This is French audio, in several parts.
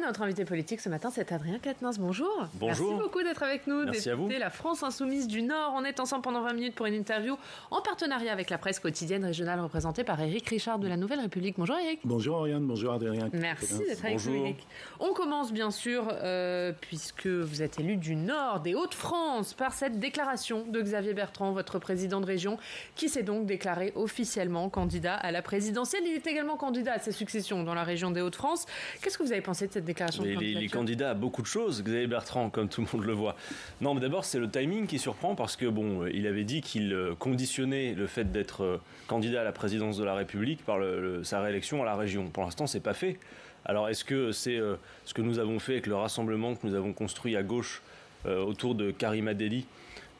Notre invité politique ce matin, c'est Adrien Quatennens. Bonjour. Bonjour. Merci beaucoup d'être avec nous. Merci à vous. La France Insoumise du Nord. On est ensemble pendant 20 minutes pour une interview en partenariat avec la presse quotidienne régionale représentée par Éric Richard de la Nouvelle République. Bonjour Éric. Bonjour Oriane, bonjour Adrien. Merci d'être avec nous Éric. On commence bien sûr, puisque vous êtes élu du Nord, des Hauts-de-France, par cette déclaration de Xavier Bertrand, votre président de région, qui s'est donc déclaré officiellement candidat à la présidentielle. Il est également candidat à sa succession dans la région des Hauts-de-France. Qu'est-ce que vous avez pensé de cette déclaration de candidature ? Il est candidat à beaucoup de choses, Xavier Bertrand, comme tout le monde le voit. Non, mais d'abord, c'est le timing qui surprend parce que, il avait dit qu'il conditionnait le fait d'être candidat à la présidence de la République par sa réélection à la région. Pour l'instant, c'est pas fait. Alors, est-ce que c'est ce que nous avons fait avec le rassemblement que nous avons construit à gauche autour de Karima Delli,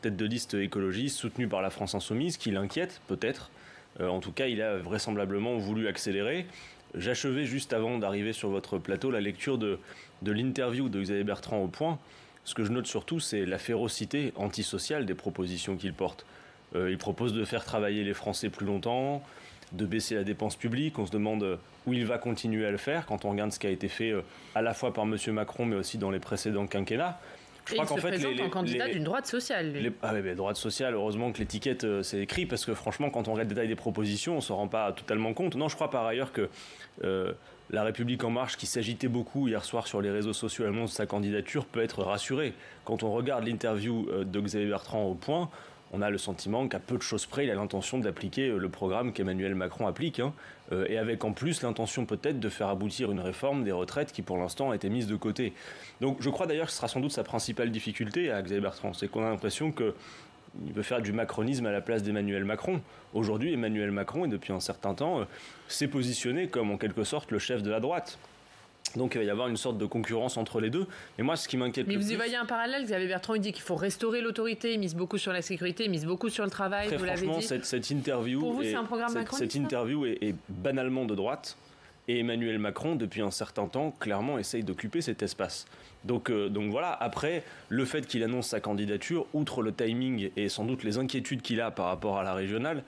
tête de liste écologiste, soutenue par la France Insoumise, qui l'inquiète, peut-être. En tout cas, il a vraisemblablement voulu accélérer. J'achevais juste avant d'arriver sur votre plateau la lecture de l'interview de Xavier Bertrand au Point. Ce que je note surtout, c'est la férocité antisociale des propositions qu'il porte. Il propose de faire travailler les Français plus longtemps, de baisser la dépense publique. On se demande où il va continuer à le faire quand on regarde ce qui a été fait à la fois par M. Macron mais aussi dans les précédents quinquennats. Je crois qu'en fait, présente en candidat d'une droite sociale. Droite sociale, heureusement que l'étiquette c'est écrit, parce que franchement, quand on regarde le détail des propositions, on ne se rend pas totalement compte. Non, je crois par ailleurs que La République En Marche, qui s'agitait beaucoup hier soir sur les réseaux sociaux à l'annonce de sa candidature, peut être rassurée. Quand on regarde l'interview de Xavier Bertrand au Point, on a le sentiment qu'à peu de choses près, il a l'intention d'appliquer le programme qu'Emmanuel Macron applique, et avec en plus l'intention peut-être de faire aboutir une réforme des retraites qui pour l'instant a été mise de côté. Donc je crois d'ailleurs que ce sera sans doute sa principale difficulté à Xavier Bertrand, c'est qu'on a l'impression qu'il veut faire du macronisme à la place d'Emmanuel Macron. Aujourd'hui, Emmanuel Macron, et depuis un certain temps, s'est positionné comme en quelque sorte le chef de la droite. Donc il va y avoir une sorte de concurrence entre les deux. Mais moi, ce qui m'inquiète Mais vous y voyez un parallèle. Xavier Bertrand, il dit qu'il faut restaurer l'autorité. Il mise beaucoup sur la sécurité, il mise beaucoup sur le travail. Très vous l'avez dit. Cette interview, pour vous, c'est un programme macroniste, cette interview est banalement de droite. Et Emmanuel Macron, depuis un certain temps, clairement essaye d'occuper cet espace. Donc voilà, après, le fait qu'il annonce sa candidature, outre le timing et sans doute les inquiétudes qu'il a par rapport à la régionale,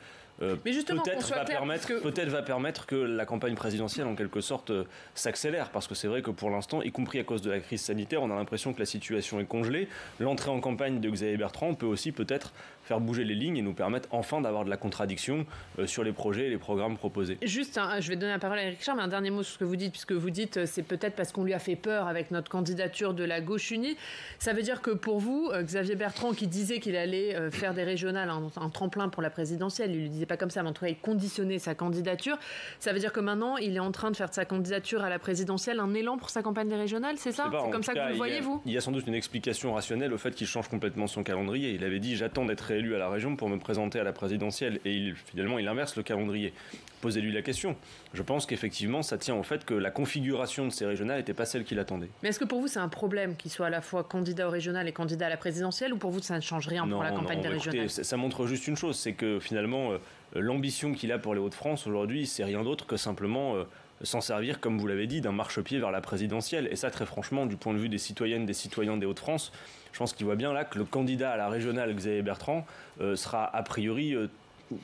mais justement, peut-être va permettre que la campagne présidentielle, en quelque sorte, s'accélère. Parce que c'est vrai que pour l'instant, y compris à cause de la crise sanitaire, on a l'impression que la situation est congelée. L'entrée en campagne de Xavier Bertrand peut aussi peut-être faire bouger les lignes et nous permettre enfin d'avoir de la contradiction sur les projets et les programmes proposés. Juste, je vais donner la parole à Éric Richard, mais un dernier mot sur ce que vous dites, puisque vous dites c'est peut-être parce qu'on lui a fait peur avec notre candidature de la gauche unie. Ça veut dire que pour vous, Xavier Bertrand, qui disait qu'il allait faire des régionales un tremplin pour la présidentielle, il ne le disait pas comme ça, mais en tout cas, il conditionnait sa candidature. Ça veut dire que maintenant, il est en train de faire de sa candidature à la présidentielle un élan pour sa campagne des régionales, c'est ça ? C'est comme ça que vous le voyez, vous ? Il y a sans doute une explication rationnelle au fait qu'il change complètement son calendrier. Il avait dit « j'attends d'être réélu à la région pour me présenter à la présidentielle ». Et finalement, il inverse le calendrier. Posez-lui la question. Je pense qu'effectivement, ça tient au fait que la configuration de ces régionales n'était pas celle qu'il attendait. Mais est-ce que pour vous, c'est un problème qu'il soit à la fois candidat au régional et candidat à la présidentielle, ou pour vous, ça ne change rien pour la campagne des régionales ? Ça montre juste une chose, c'est que finalement, l'ambition qu'il a pour les Hauts-de-France aujourd'hui, c'est rien d'autre que simplement s'en servir, comme vous l'avez dit, d'un marchepied vers la présidentielle. Et ça, très franchement, du point de vue des citoyennes, des citoyens des Hauts-de-France, je pense qu'il voit bien là que le candidat à la régionale, Xavier Bertrand, sera a priori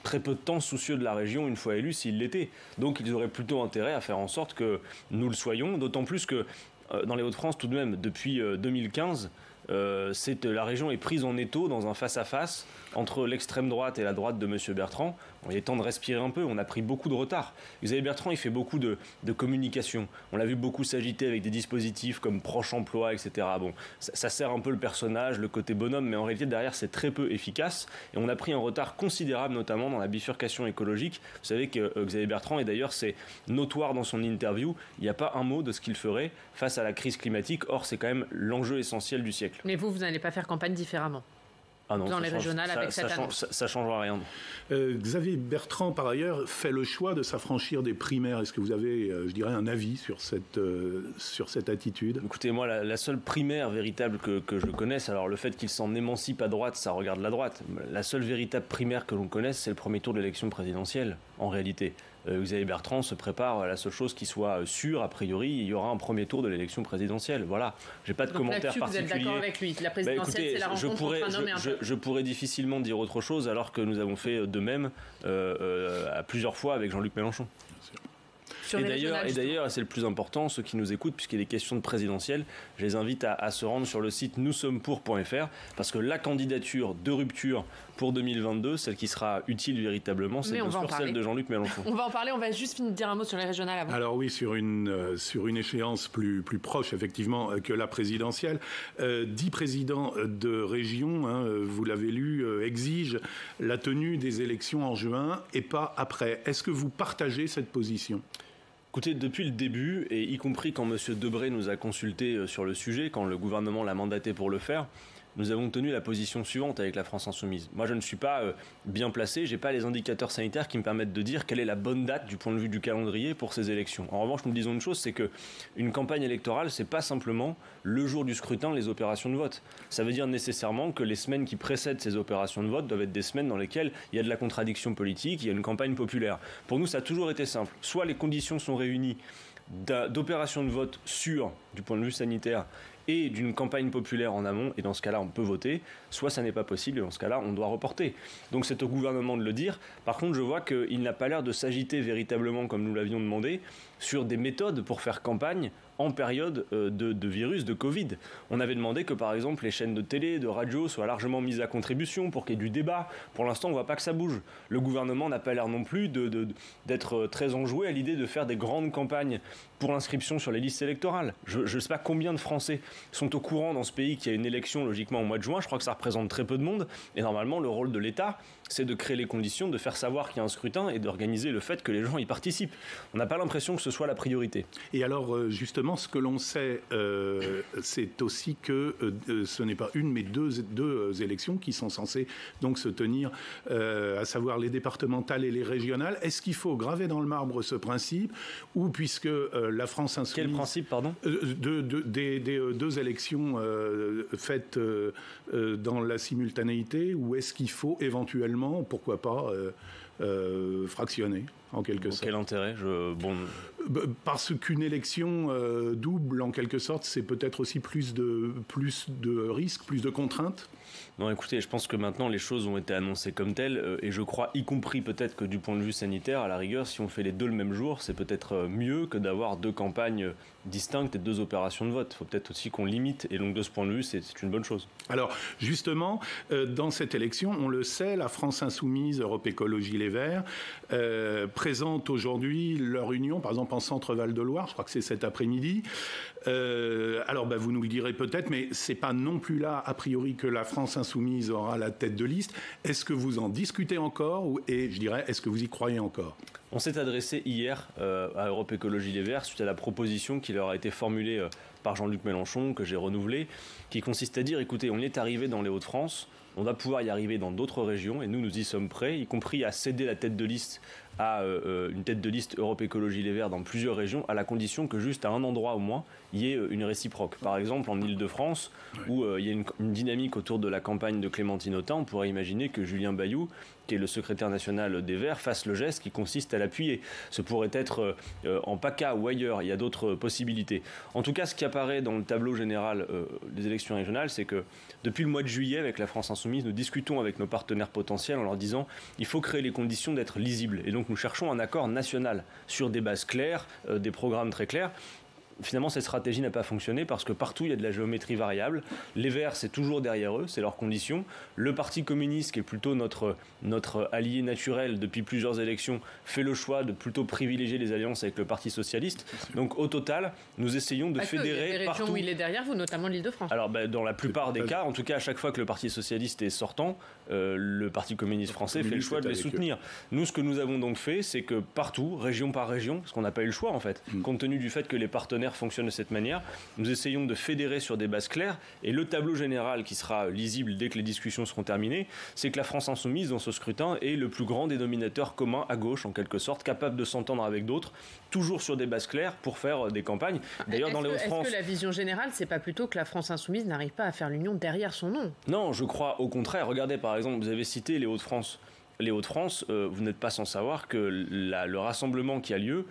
très peu de temps soucieux de la région une fois élu s'il l'était. Donc ils auraient plutôt intérêt à faire en sorte que nous le soyons, d'autant plus que dans les Hauts-de-France tout de même, depuis 2015, la région est prise en étau dans un face-à-face entre l'extrême droite et la droite de M. Bertrand. Il est temps de respirer un peu, on a pris beaucoup de retard. Xavier Bertrand, il fait beaucoup de communication. On l'a vu beaucoup s'agiter avec des dispositifs comme Proche Emploi, etc. Bon, ça sert un peu le personnage, le côté bonhomme, mais en réalité, derrière, c'est très peu efficace. Et on a pris un retard considérable, notamment dans la bifurcation écologique. Vous savez que Xavier Bertrand, et d'ailleurs, c'est notoire dans son interview, il n'y a pas un mot de ce qu'il ferait face à la crise climatique. Or, c'est quand même l'enjeu essentiel du siècle. Mais vous n'allez pas faire campagne différemment ? Ah non, dans les régionales avec cette annonce. Ça ne changera rien. Xavier Bertrand, par ailleurs, fait le choix de s'affranchir des primaires. Est-ce que vous avez, je dirais, un avis sur cette attitude ? Écoutez, moi, la seule primaire véritable que je connaisse, alors le fait qu'il s'en émancipe à droite, ça regarde la droite. La seule véritable primaire que l'on connaisse, c'est le premier tour de l'élection présidentielle, en réalité. Xavier Bertrand se prépare à la seule chose qui soit sûre, a priori, il y aura un premier tour de l'élection présidentielle. Voilà, j'ai pas de commentaire particulier. Vous êtes d'accord avec lui? La présidentielle, c'est la rencontre entre un homme et un peuple. Je pourrais difficilement dire autre chose alors que nous avons fait de même à plusieurs fois avec Jean-Luc Mélenchon. Et d'ailleurs, c'est le plus important, ceux qui nous écoutent, puisqu'il est question de présidentielle, je les invite à se rendre sur le site noussommepour.fr, parce que la candidature de rupture pour 2022, celle qui sera utile véritablement, c'est bien sûr celle de Jean-Luc Mélenchon. On va en parler, on va juste finir de dire un mot sur les régionales avant. Alors oui, sur une échéance plus proche, effectivement, que la présidentielle, 10 présidents de région, vous l'avez lu, exigent la tenue des élections en juin et pas après. Est-ce que vous partagez cette position ? Écoutez, depuis le début, et y compris quand M. Debré nous a consultés sur le sujet, quand le gouvernement l'a mandaté pour le faire, nous avons tenu la position suivante avec la France Insoumise. Moi, je ne suis pas bien placé, je n'ai pas les indicateurs sanitaires qui me permettent de dire quelle est la bonne date du point de vue du calendrier pour ces élections. En revanche, nous disons une chose, c'est qu'une campagne électorale, ce n'est pas simplement le jour du scrutin, les opérations de vote. Ça veut dire nécessairement que les semaines qui précèdent ces opérations de vote doivent être des semaines dans lesquelles il y a de la contradiction politique, il y a une campagne populaire. Pour nous, ça a toujours été simple. Soit les conditions sont réunies d'opérations de vote sûres du point de vue sanitaire et d'une campagne populaire en amont, et dans ce cas-là on peut voter, soit ça n'est pas possible, et dans ce cas-là on doit reporter. Donc c'est au gouvernement de le dire. Par contre, je vois qu'il n'a pas l'air de s'agiter véritablement, comme nous l'avions demandé, sur des méthodes pour faire campagne en période de virus, de Covid. On avait demandé que par exemple les chaînes de télé, de radio soient largement mises à contribution pour qu'il y ait du débat. Pour l'instant, on ne voit pas que ça bouge. Le gouvernement n'a pas l'air non plus d'être très enjoué à l'idée de faire des grandes campagnes pour l'inscription sur les listes électorales. Je ne sais pas combien de Français sont au courant dans ce pays qu'il y a une élection logiquement au mois de juin. Je crois que ça représente très peu de monde. Et normalement, le rôle de l'État, c'est de créer les conditions, de faire savoir qu'il y a un scrutin et d'organiser le fait que les gens y participent. On n'a pas l'impression que ce soit la priorité. Et alors, justement, ce que l'on sait, c'est aussi que ce n'est pas une, mais deux élections qui sont censées donc se tenir, à savoir les départementales et les régionales. Est-ce qu'il faut graver dans le marbre ce principe, ou puisque la France Insoumise... Quel principe, pardon ? Des deux élections faites dans la simultanéité, ou est-ce qu'il faut éventuellement, pourquoi pas, fractionner en quelque sorte. Quel intérêt Parce qu'une élection double, en quelque sorte, c'est peut-être aussi plus de risques, plus de contraintes. Non, écoutez, je pense que maintenant les choses ont été annoncées comme telles, et je crois, y compris peut-être que du point de vue sanitaire, à la rigueur, si on fait les deux le même jour, c'est peut-être mieux que d'avoir deux campagnes distinctes et deux opérations de vote. Il faut peut-être aussi qu'on limite, et donc de ce point de vue, c'est une bonne chose. Alors, justement, dans cette élection, on le sait, la France Insoumise, Europe Écologie Les Verts, présente aujourd'hui leur union, par exemple en Centre-Val de Loire, je crois que c'est cet après-midi. Alors, vous nous le direz peut-être, mais c'est pas non plus là, a priori, que la France Insoumise aura la tête de liste. Est-ce que vous en discutez encore, et je dirais, est-ce que vous y croyez encore ? On s'est adressé hier à Europe Écologie Les Verts suite à la proposition qui leur a été formulée par Jean-Luc Mélenchon, que j'ai renouvelée, qui consiste à dire, écoutez, on y est arrivé dans les Hauts-de-France, on va pouvoir y arriver dans d'autres régions, et nous y sommes prêts, y compris à céder la tête de liste à une tête de liste Europe Écologie Les Verts dans plusieurs régions, à la condition que juste à un endroit au moins, il y ait une réciproque. Par exemple, en Île-de-France, où il y a une dynamique autour de la campagne de Clémentine Autain, on pourrait imaginer que Julien Bayou, qui est le secrétaire national des Verts, fasse le geste qui consiste à l'appuyer. Ce pourrait être en PACA ou ailleurs, il y a d'autres possibilités. En tout cas, ce qui apparaît dans le tableau général des élections régionales, c'est que depuis le mois de juillet, avec la France Insoumise, nous discutons avec nos partenaires potentiels en leur disant il faut créer les conditions d'être lisibles. Et donc nous cherchons un accord national sur des bases claires, des programmes très clairs. Finalement, cette stratégie n'a pas fonctionné parce que partout, il y a de la géométrie variable. Les Verts, c'est toujours derrière eux, c'est leur condition. Le Parti communiste, qui est plutôt notre allié naturel depuis plusieurs élections, fait le choix de plutôt privilégier les alliances avec le Parti socialiste. Donc, au total, nous essayons de fédérer partout. Il y a des régions où il est derrière vous, notamment l'Île-de-France. Alors, dans la plupart des cas, en tout cas, à chaque fois que le Parti socialiste est sortant, le Parti communiste français fait le choix de les soutenir. Nous, ce que nous avons donc fait, c'est que partout, région par région, parce qu'on n'a pas eu le choix, en fait, compte tenu du fait que les partenaires fonctionne de cette manière. Nous essayons de fédérer sur des bases claires, et le tableau général qui sera lisible dès que les discussions seront terminées, c'est que la France Insoumise dans ce scrutin est le plus grand dénominateur commun à gauche, en quelque sorte, capable de s'entendre avec d'autres, toujours sur des bases claires pour faire des campagnes. D'ailleurs, dans les Hauts-de-France... Est-ce que la vision générale, c'est pas plutôt que la France Insoumise n'arrive pas à faire l'union derrière son nom ? Non, je crois au contraire. Regardez, par exemple, vous avez cité les Hauts-de-France. les Hauts-de-France, vous n'êtes pas sans savoir que le rassemblement qui a lieu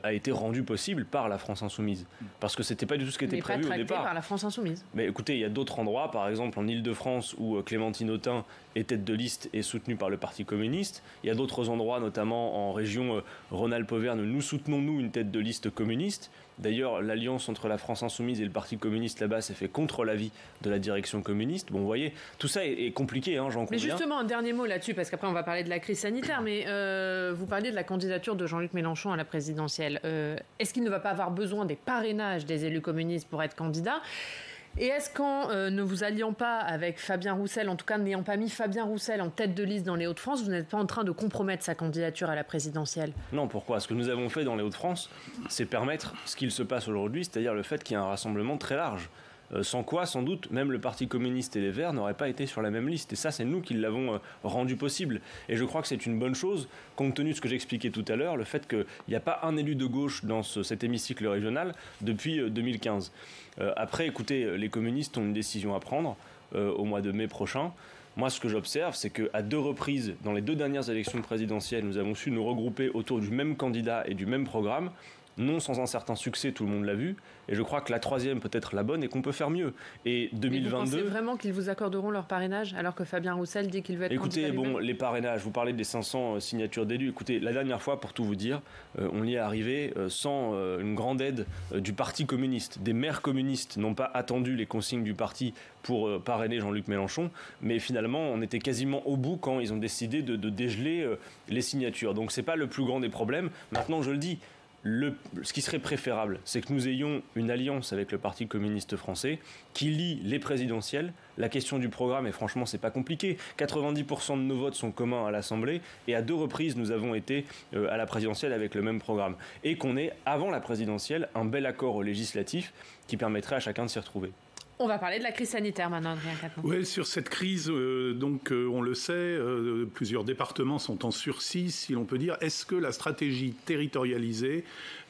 a été rendu possible par la France Insoumise. Parce que c'était pas du tout ce qui était prévu au départ. Par la France Insoumise. Mais écoutez, il y a d'autres endroits, par exemple en Île-de-France, où Clémentine Autain est tête de liste et soutenue par le Parti communiste. Il y a d'autres endroits, notamment en région Rhône-Alpes-Auvergne, où nous soutenons, nous, une tête de liste communiste. D'ailleurs, l'alliance entre la France Insoumise et le Parti communiste là-bas s'est fait contre l'avis de la direction communiste. Bon, vous voyez, tout ça est compliqué, j'en conviens. Mais justement, un dernier mot là-dessus, parce qu'après on va parler de la crise sanitaire, mais vous parliez de la candidature de Jean-Luc Mélenchon à la présidentielle. Est-ce qu'il ne va pas avoir besoin des parrainages des élus communistes pour être candidat ? Et est-ce qu'en ne vous alliant pas avec Fabien Roussel, en tout cas n'ayant pas mis Fabien Roussel en tête de liste dans les Hauts-de-France, vous n'êtes pas en train de compromettre sa candidature à la présidentielle ? Non, pourquoi ? Ce que nous avons fait dans les Hauts-de-France, c'est permettre ce qu'il se passe aujourd'hui, c'est-à-dire le fait qu'il y ait un rassemblement très large. Sans quoi, sans doute, même le Parti communiste et les Verts n'auraient pas été sur la même liste. Et ça, c'est nous qui l'avons rendu possible. Et je crois que c'est une bonne chose, compte tenu de ce que j'expliquais tout à l'heure, le fait qu'il n'y a pas un élu de gauche dans cet hémicycle régional depuis 2015. Après, écoutez, les communistes ont une décision à prendre au mois de mai prochain. Moi, ce que j'observe, c'est qu'à 2 reprises, dans les 2 dernières élections présidentielles, nous avons su nous regrouper autour du même candidat et du même programme. Non sans un certain succès, tout le monde l'a vu. Et je crois que la 3e peut être la bonne et qu'on peut faire mieux. Et 2022... Mais vous pensez vraiment qu'ils vous accorderont leur parrainage alors que Fabien Roussel dit qu'il veut être candidat lui-même ? Écoutez, les parrainages, vous parlez des 500 signatures d'élus. Écoutez, la dernière fois, pour tout vous dire, on y est arrivé sans une grande aide du Parti communiste. Des maires communistes n'ont pas attendu les consignes du parti pour parrainer Jean-Luc Mélenchon, mais finalement, on était quasiment au bout quand ils ont décidé de dégeler les signatures. Donc c'est pas le plus grand des problèmes. Maintenant, je le dis, ce qui serait préférable, c'est que nous ayons une alliance avec le Parti communiste français qui lie les présidentielles, la question du programme, et franchement, c'est pas compliqué. 90% de nos votes sont communs à l'Assemblée, et à 2 reprises, nous avons été à la présidentielle avec le même programme. Et qu'on ait, avant la présidentielle, un bel accord législatif qui permettrait à chacun de s'y retrouver. On va parler de la crise sanitaire maintenant, Adrien Quatennens. Oui, sur cette crise, on le sait, plusieurs départements sont en sursis, si l'on peut dire. Est-ce que la stratégie territorialisée,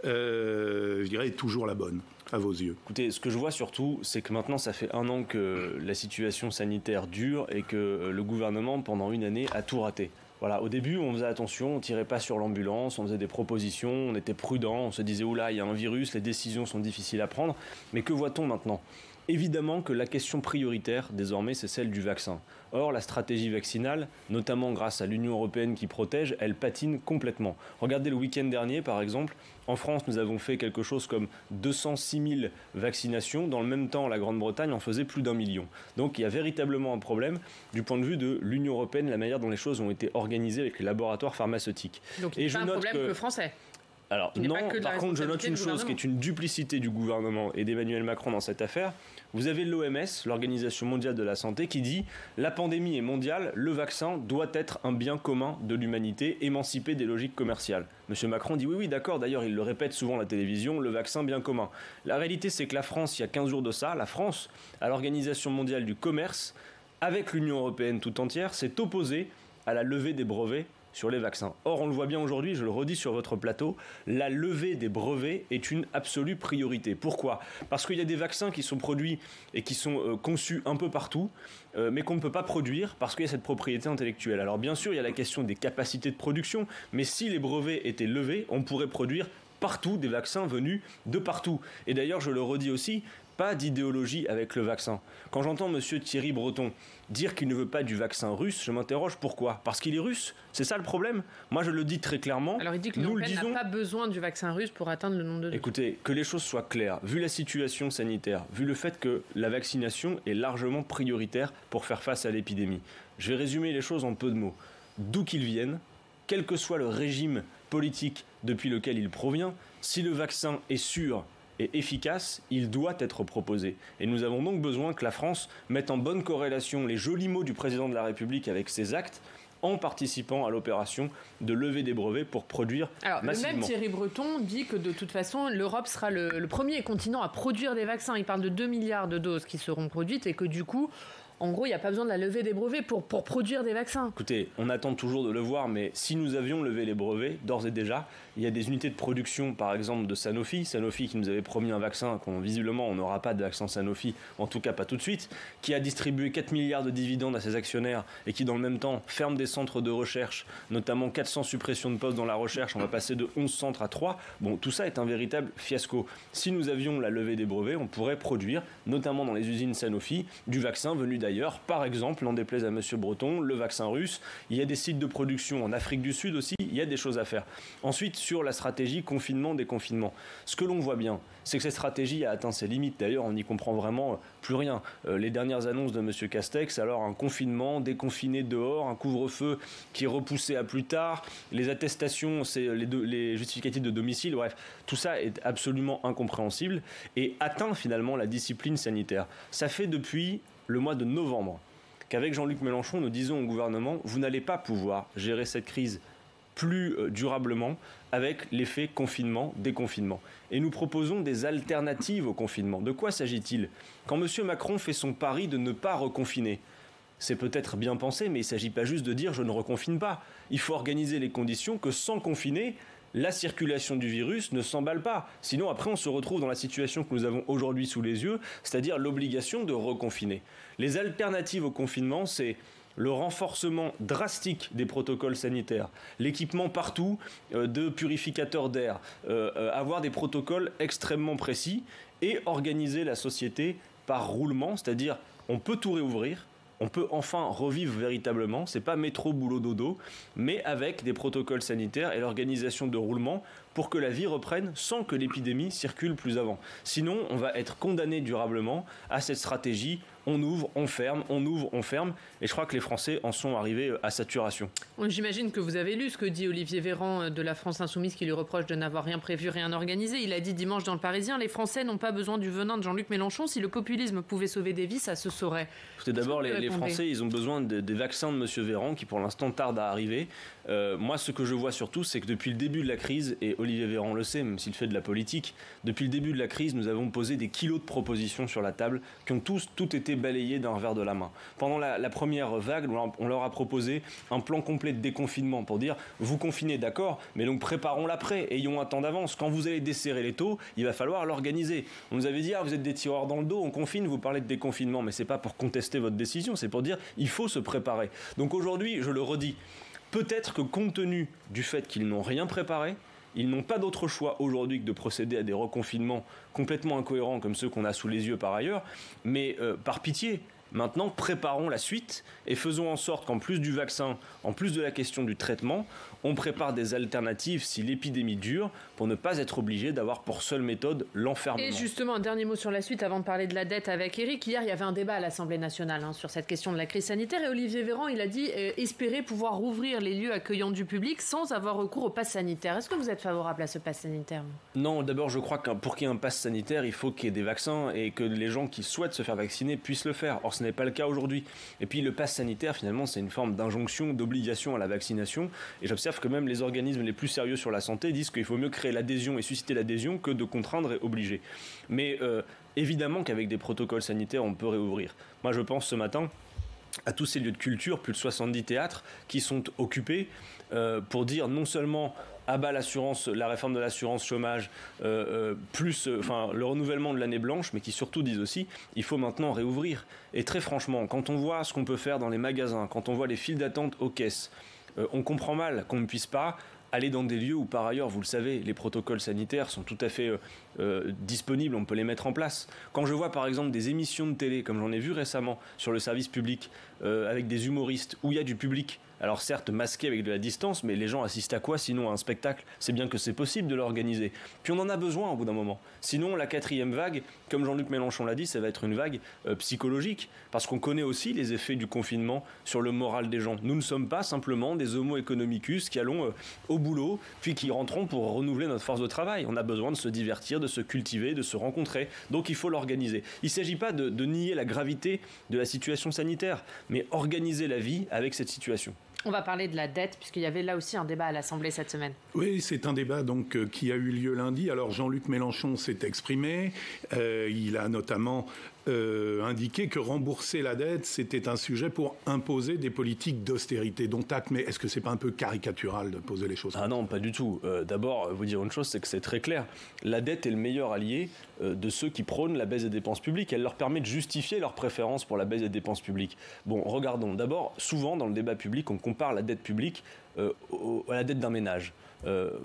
je dirais, est toujours la bonne, à vos yeux ? Écoutez, ce que je vois surtout, c'est que maintenant, ça fait 1 an que la situation sanitaire dure et que le gouvernement, pendant 1 année, a tout raté. Voilà, au début, on faisait attention, on tirait pas sur l'ambulance, on faisait des propositions, on était prudent, on se disait « Oula, il y a un virus, les décisions sont difficiles à prendre ». Mais que voit-on maintenant ? Évidemment que la question prioritaire, désormais, c'est celle du vaccin. Or, la stratégie vaccinale, notamment grâce à l'Union européenne qui protège, elle patine complètement. Regardez le week-end dernier, par exemple, en France, nous avons fait quelque chose comme 206 000 vaccinations. Dans le même temps, la Grande-Bretagne en faisait plus d'1 million. Donc, il y a véritablement un problème du point de vue de l'Union européenne, la manière dont les choses ont été organisées avec les laboratoires pharmaceutiques. Donc, il n'y a pas un problème que français. Alors non, par contre, je note une chose qui est une duplicité du gouvernement et d'Emmanuel Macron dans cette affaire. Vous avez l'OMS, l'Organisation mondiale de la santé, qui dit « La pandémie est mondiale, le vaccin doit être un bien commun de l'humanité, émancipé des logiques commerciales. » Monsieur Macron dit « Oui, d'accord, d'ailleurs, il le répète souvent à la télévision, le vaccin bien commun. » La réalité, c'est que la France, il y a 15 jours de ça, la France, à l'Organisation mondiale du commerce, avec l'Union européenne tout entière, s'est opposée à la levée des brevets sur les vaccins. Or, on le voit bien aujourd'hui, je le redis sur votre plateau, la levée des brevets est une absolue priorité. Pourquoi ? Parce qu'il y a des vaccins qui sont produits et qui sont conçus un peu partout, mais qu'on ne peut pas produire parce qu'il y a cette propriété intellectuelle. Alors bien sûr, il y a la question des capacités de production, mais si les brevets étaient levés, on pourrait produire partout des vaccins venus de partout. Et d'ailleurs, je le redis aussi, pas d'idéologie avec le vaccin. Quand j'entends monsieur Thierry Breton dire qu'il ne veut pas du vaccin russe, je m'interroge pourquoi ? Parce qu'il est russe ? C'est ça le problème ? Moi je le dis très clairement. Alors il dit que l'Union européenne n'a pas besoin du vaccin russe pour atteindre le nombre de doses. Écoutez, que les choses soient claires, vu la situation sanitaire, vu le fait que la vaccination est largement prioritaire pour faire face à l'épidémie. Je vais résumer les choses en peu de mots. D'où qu'ils viennent, quel que soit le régime politique depuis lequel il provient, si le vaccin est sûr et efficace, il doit être proposé. Et nous avons donc besoin que la France mette en bonne corrélation les jolis mots du président de la République avec ses actes en participant à l'opération de levée des brevets pour produire massivement. Le même Thierry Breton dit que de toute façon, l'Europe sera le premier continent à produire des vaccins. Il parle de 2 milliards de doses qui seront produites et que du coup, en gros, il n'y a pas besoin de la levée des brevets pour produire des vaccins. Écoutez, on attend toujours de le voir, mais si nous avions levé les brevets, d'ores et déjà, il y a des unités de production, par exemple, de Sanofi qui nous avait promis un vaccin, visiblement on n'aura pas de vaccin Sanofi, en tout cas pas tout de suite, qui a distribué 4 milliards de dividendes à ses actionnaires et qui dans le même temps ferme des centres de recherche, notamment 400 suppressions de postes dans la recherche, on va passer de 11 centres à 3. Bon, tout ça est un véritable fiasco. Si nous avions la levée des brevets, on pourrait produire, notamment dans les usines Sanofi, du vaccin venu d'ailleurs, par exemple, n'en déplaise à M. Breton, le vaccin russe. Il y a des sites de production en Afrique du Sud aussi, il y a des choses à faire. Ensuite, sur la stratégie confinement-déconfinement, ce que l'on voit bien, c'est que cette stratégie a atteint ses limites. D'ailleurs, on n'y comprend vraiment plus rien. Les dernières annonces de M. Castex, alors un confinement, déconfiné dehors, un couvre-feu qui est repoussé à plus tard, les attestations, c'est les justificatifs de domicile, bref, tout ça est absolument incompréhensible et atteint finalement la discipline sanitaire. Ça fait depuis le mois de novembre qu'avec Jean-Luc Mélenchon, nous disons au gouvernement, vous n'allez pas pouvoir gérer cette crise plus durablement avec l'effet confinement-déconfinement. Et nous proposons des alternatives au confinement. De quoi s'agit-il ? Quand M. Macron fait son pari de ne pas reconfiner, c'est peut-être bien pensé, mais il ne s'agit pas juste de dire « je ne reconfine pas ». Il faut organiser les conditions que sans confiner, la circulation du virus ne s'emballe pas. Sinon, après, on se retrouve dans la situation que nous avons aujourd'hui sous les yeux, c'est-à-dire l'obligation de reconfiner. Les alternatives au confinement, c'est le renforcement drastique des protocoles sanitaires, l'équipement partout de purificateurs d'air, avoir des protocoles extrêmement précis et organiser la société par roulement, c'est-à-dire on peut tout réouvrir, on peut enfin revivre véritablement, c'est pas métro, boulot, dodo, mais avec des protocoles sanitaires et l'organisation de roulement pour que la vie reprenne sans que l'épidémie circule plus avant. Sinon, on va être condamné durablement à cette stratégie. On ouvre, on ferme, on ouvre, on ferme. Et je crois que les Français en sont arrivés à saturation. J'imagine que vous avez lu ce que dit Olivier Véran de la France Insoumise qui lui reproche de n'avoir rien prévu, rien organisé. Il a dit dimanche dans Le Parisien, les Français n'ont pas besoin du venin de Jean-Luc Mélenchon. Si le populisme pouvait sauver des vies, ça se saurait. Écoutez, d'abord, les Français, ils ont besoin des vaccins de M. Véran qui pour l'instant tardent à arriver. Moi, ce que je vois surtout, c'est que depuis le début de la crise, et Olivier Véran le sait, même s'il fait de la politique, depuis le début de la crise, nous avons posé des kilos de propositions sur la table qui ont tout été balayées d'un revers de la main. Pendant la première vague, on leur a proposé un plan complet de déconfinement pour dire vous confinez, d'accord, mais donc préparons l'après, ayons un temps d'avance. Quand vous allez desserrer les taux, il va falloir l'organiser. On nous avait dit vous êtes des tireurs dans le dos, on confine, vous parlez de déconfinement, mais c'est pas pour contester votre décision, c'est pour dire il faut se préparer. Donc aujourd'hui, je le redis, peut-être que compte tenu du fait qu'ils n'ont rien préparé, ils n'ont pas d'autre choix aujourd'hui que de procéder à des reconfinements complètement incohérents comme ceux qu'on a sous les yeux par ailleurs. Mais par pitié, maintenant préparons la suite et faisons en sorte qu'en plus du vaccin, en plus de la question du traitement, on prépare des alternatives si l'épidémie dure pour ne pas être obligé d'avoir pour seule méthode l'enfermement. Et justement, un dernier mot sur la suite avant de parler de la dette avec Éric. Hier, il y avait un débat à l'Assemblée nationale sur cette question de la crise sanitaire et Olivier Véran, il a dit espérer pouvoir rouvrir les lieux accueillants du public sans avoir recours au pass sanitaire. Est-ce que vous êtes favorable à ce pass sanitaire ? Non, d'abord, je crois que pour qu'il y ait un pass sanitaire, il faut qu'il y ait des vaccins et que les gens qui souhaitent se faire vacciner puissent le faire. Or, ce n'est pas le cas aujourd'hui. Et puis, le pass sanitaire, finalement, c'est une forme d'injonction, d'obligation à la vaccination. Et j'observe que même les organismes les plus sérieux sur la santé disent qu'il faut mieux créer l'adhésion et susciter l'adhésion que de contraindre et obliger. Mais évidemment qu'avec des protocoles sanitaires, on peut réouvrir. Moi, je pense ce matin à tous ces lieux de culture, plus de 70 théâtres qui sont occupés pour dire non seulement à bas la réforme de l'assurance chômage, plus le renouvellement de l'année blanche, mais qui surtout disent aussi il faut maintenant réouvrir. Et très franchement, quand on voit ce qu'on peut faire dans les magasins, quand on voit les files d'attente aux caisses, on comprend mal qu'on ne puisse pas aller dans des lieux où, par ailleurs, vous le savez, les protocoles sanitaires sont tout à fait disponibles, on peut les mettre en place. Quand je vois, par exemple, des émissions de télé, comme j'en ai vu récemment sur le service public, avec des humoristes, où il y a du public, alors certes masqué avec de la distance, mais les gens assistent à quoi sinon à un spectacle ? C'est bien que c'est possible de l'organiser. Puis on en a besoin au bout d'un moment. Sinon, la quatrième vague, comme Jean-Luc Mélenchon l'a dit, ça va être une vague psychologique, parce qu'on connaît aussi les effets du confinement sur le moral des gens. Nous ne sommes pas simplement des homo economicus qui allons au boulot, puis qui rentrons pour renouveler notre force de travail. On a besoin de se divertir, de se cultiver, de se rencontrer. Donc il faut l'organiser. Il ne s'agit pas de nier la gravité de la situation sanitaire, mais organiser la vie avec cette situation. On va parler de la dette, puisqu'il y avait là aussi un débat à l'Assemblée cette semaine. Oui, c'est un débat qui a eu lieu lundi. Alors Jean-Luc Mélenchon s'est exprimé. Il a notamment indiqué que rembourser la dette, c'était un sujet pour imposer des politiques d'austérité. Dont acte, mais est-ce que c'est pas un peu caricatural de poser les choses? Ah non, pas du tout. D'abord, vous dire une chose, c'est que c'est très clair. La dette est le meilleur allié de ceux qui prônent la baisse des dépenses publiques. Elle leur permet de justifier leur préférence pour la baisse des dépenses publiques. Bon, regardons. D'abord, souvent dans le débat public, on compare la dette publique à la dette d'un ménage.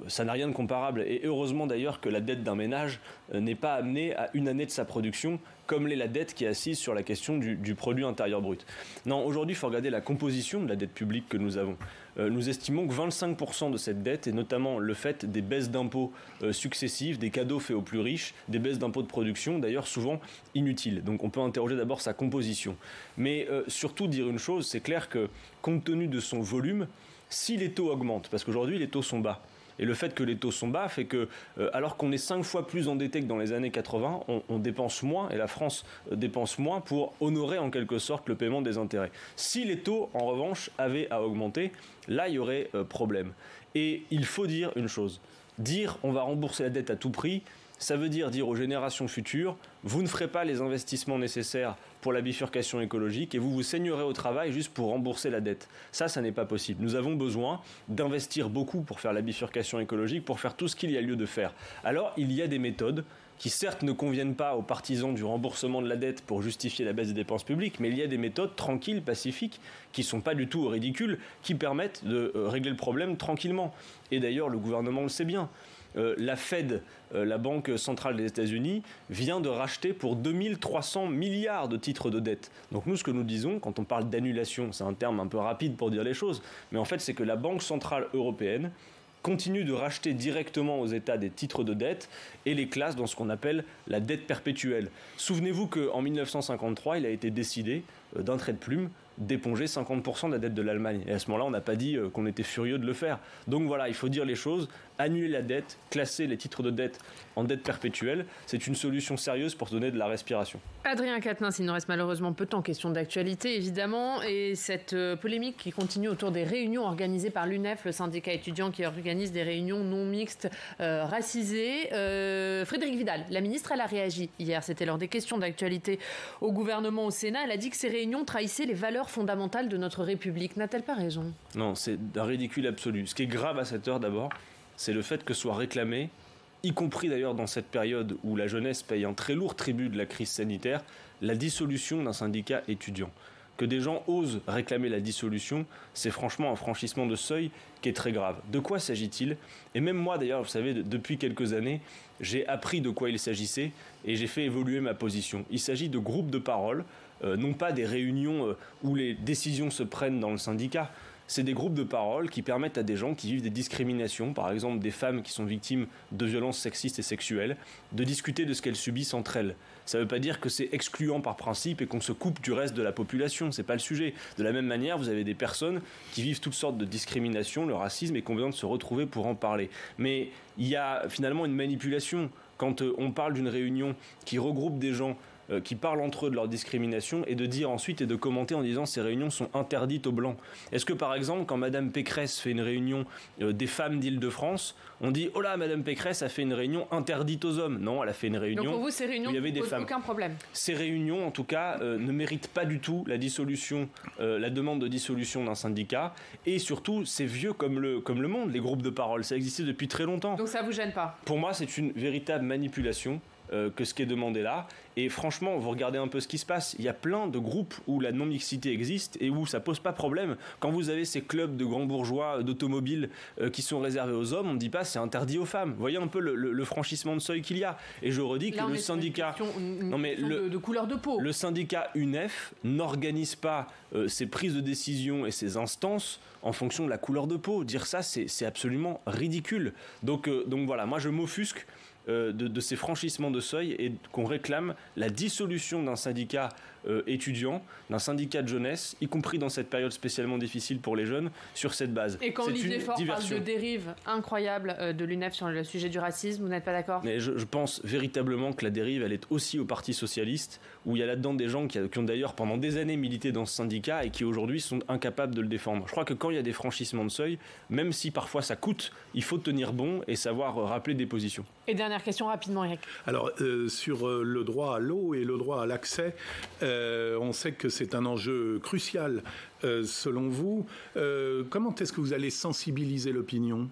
Ça n'a rien de comparable, et heureusement d'ailleurs que la dette d'un ménage n'est pas amenée à une année de sa production, comme l'est la dette qui est assise sur la question du produit intérieur brut. Non, aujourd'hui, il faut regarder la composition de la dette publique que nous avons. Nous estimons que 25% de cette dette, et notamment le fait des baisses d'impôts successives, des cadeaux faits aux plus riches, des baisses d'impôts de production, d'ailleurs souvent inutiles. Donc on peut interroger d'abord sa composition. Mais surtout dire une chose, c'est clair que compte tenu de son volume, si les taux augmentent, parce qu'aujourd'hui les taux sont bas, et le fait que les taux sont bas fait que, alors qu'on est 5 fois plus endetté que dans les années 80, on dépense moins, et la France dépense moins pour honorer en quelque sorte le paiement des intérêts. Si les taux, en revanche, avaient à augmenter, là il y aurait problème. Et il faut dire une chose, dire on va rembourser la dette à tout prix, ça veut dire aux générations futures, vous ne ferez pas les investissements nécessaires pour la bifurcation écologique et vous vous saignerez au travail juste pour rembourser la dette. Ça n'est pas possible. Nous avons besoin d'investir beaucoup pour faire la bifurcation écologique, pour faire tout ce qu'il y a lieu de faire. Alors, il y a des méthodes qui certes ne conviennent pas aux partisans du remboursement de la dette pour justifier la baisse des dépenses publiques, mais il y a des méthodes tranquilles, pacifiques, qui ne sont pas du tout ridicules, qui permettent de régler le problème tranquillement. Et d'ailleurs, le gouvernement le sait bien. La Fed, la Banque centrale des États-Unis, vient de racheter pour 2300 milliards de titres de dette. Donc nous, ce que nous disons, quand on parle d'annulation, c'est un terme un peu rapide pour dire les choses, mais en fait, c'est que la Banque centrale européenne continue de racheter directement aux États des titres de dette et les classe dans ce qu'on appelle la dette perpétuelle. Souvenez-vous qu'en 1953, il a été décidé d'un trait de plume d'éponger 50% de la dette de l'Allemagne. Et à ce moment-là, on n'a pas dit qu'on était furieux de le faire. Donc voilà, il faut dire les choses, annuler la dette, classer les titres de dette en dette perpétuelle, c'est une solution sérieuse pour donner de la respiration. Adrien Quatennens, il nous reste malheureusement peu de temps, question d'actualité évidemment, et cette polémique qui continue autour des réunions organisées par l'UNEF, le syndicat étudiant qui organise des réunions non mixtes racisées. Frédérique Vidal, la ministre, elle a réagi hier, c'était lors des questions d'actualité au gouvernement au Sénat, elle a dit que ces réunions trahissaient les valeurs fondamentales de notre République. N'a-t-elle pas raison? Non, c'est un ridicule absolu. Ce qui est grave à cette heure d'abord, c'est le fait que soit réclamé, y compris d'ailleurs dans cette période où la jeunesse paye un très lourd tribut de la crise sanitaire, la dissolution d'un syndicat étudiant. Que des gens osent réclamer la dissolution, c'est franchement un franchissement de seuil qui est très grave. De quoi s'agit-il? Et même moi d'ailleurs, vous savez, depuis quelques années, j'ai appris de quoi il s'agissait et j'ai fait évoluer ma position. Il s'agit de groupes de parole, non pas des réunions où les décisions se prennent dans le syndicat. C'est des groupes de parole qui permettent à des gens qui vivent des discriminations, par exemple des femmes qui sont victimes de violences sexistes et sexuelles, de discuter de ce qu'elles subissent entre elles. Ça ne veut pas dire que c'est excluant par principe et qu'on se coupe du reste de la population, c'est pas le sujet. De la même manière, vous avez des personnes qui vivent toutes sortes de discriminations, le racisme, et qui ont besoin de se retrouver pour en parler. Mais il y a finalement une manipulation quand on parle d'une réunion qui regroupe des gens qui parlent entre eux de leur discrimination et de dire ensuite et de commenter en disant ces réunions sont interdites aux Blancs. Est-ce que par exemple quand Madame Pécresse fait une réunion des femmes d'Île-de-France, on dit oh là Madame Pécresse a fait une réunion interdite aux hommes? Non, elle a fait une réunion. Donc pour vous ces réunions ne posent aucun problème? Ces réunions en tout cas ne méritent pas du tout la dissolution, la demande de dissolution d'un syndicat, et surtout c'est vieux comme le monde, les groupes de parole, ça existait depuis très longtemps. Donc ça vous gêne pas? Pour moi c'est une véritable manipulation que ce qui est demandé là. Et franchement, vous regardez un peu ce qui se passe. Il y a plein de groupes où la non-mixité existe et où ça pose pas problème. Quand vous avez ces clubs de grands bourgeois d'automobiles qui sont réservés aux hommes, on ne dit pas c'est interdit aux femmes. Vous voyez un peu le franchissement de seuil qu'il y a. Et je redis que le syndicat... de couleur de peau. Le syndicat UNEF n'organise pas ses prises de décision et ses instances en fonction de la couleur de peau. Dire ça, c'est absolument ridicule. Donc voilà, moi je m'offusque de ces franchissements de seuil et qu'on réclame la dissolution d'un syndicat étudiant, d'un syndicat de jeunesse, y compris dans cette période spécialement difficile pour les jeunes, sur cette base. Et quand Olivier Faure parle de dérive incroyable de l'UNEF sur le sujet du racisme, vous n'êtes pas d'accord? Mais je pense véritablement que la dérive, elle est aussi au Parti Socialiste, où il y a là-dedans des gens qui ont d'ailleurs pendant des années milité dans ce syndicat et qui aujourd'hui sont incapables de le défendre. Je crois que quand il y a des franchissements de seuil, même si parfois ça coûte, il faut tenir bon et savoir rappeler des positions. Et dernière question rapidement, Eric. Alors, sur le droit à l'eau et le droit à l'accès. On sait que c'est un enjeu crucial selon vous. Comment est-ce que vous allez sensibiliser l'opinion ?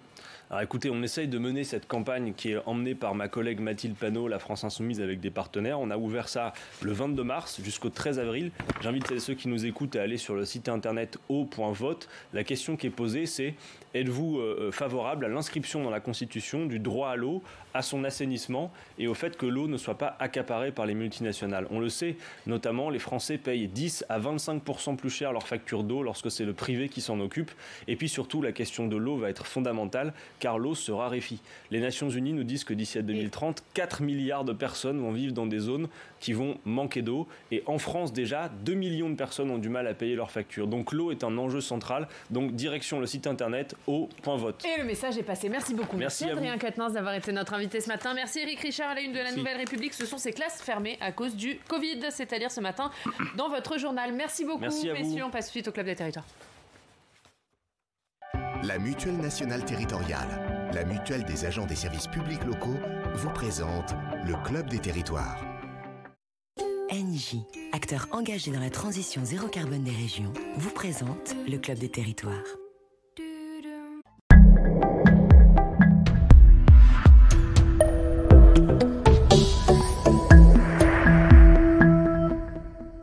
Alors écoutez, on essaye de mener cette campagne qui est emmenée par ma collègue Mathilde Panot, la France Insoumise, avec des partenaires. On a ouvert ça le 22 mars jusqu'au 13 avril. J'invite ceux qui nous écoutent à aller sur le site internet eau.vote. La question qui est posée, c'est êtes-vous favorable à l'inscription dans la Constitution du droit à l'eau, à son assainissement et au fait que l'eau ne soit pas accaparée par les multinationales. On le sait, notamment les Français payent 10 à 25% plus cher leur facture d'eau lorsque c'est le privé qui s'en occupe. Et puis surtout, la question de l'eau va être fondamentale car l'eau se raréfie. Les Nations Unies nous disent que d'ici à 2030, 4 milliards de personnes vont vivre dans des zones qui vont manquer d'eau. Et en France déjà, 2 millions de personnes ont du mal à payer leurs factures. Donc l'eau est un enjeu central. Donc direction le site internet eau.vote. Et le message est passé. Merci beaucoup. Merci Adrien Quatennens d'avoir été notre invité ce matin. Merci Éric Richard à la une de la Nouvelle République. Ce sont ces classes fermées à cause du Covid, c'est-à-dire ce matin dans votre journal. Merci beaucoup, messieurs. On passe suite au Club des Territoires. La Mutuelle nationale territoriale, la mutuelle des agents des services publics locaux, vous présente le Club des Territoires. ENGIE, acteur engagé dans la transition zéro carbone des régions, vous présente le Club des Territoires.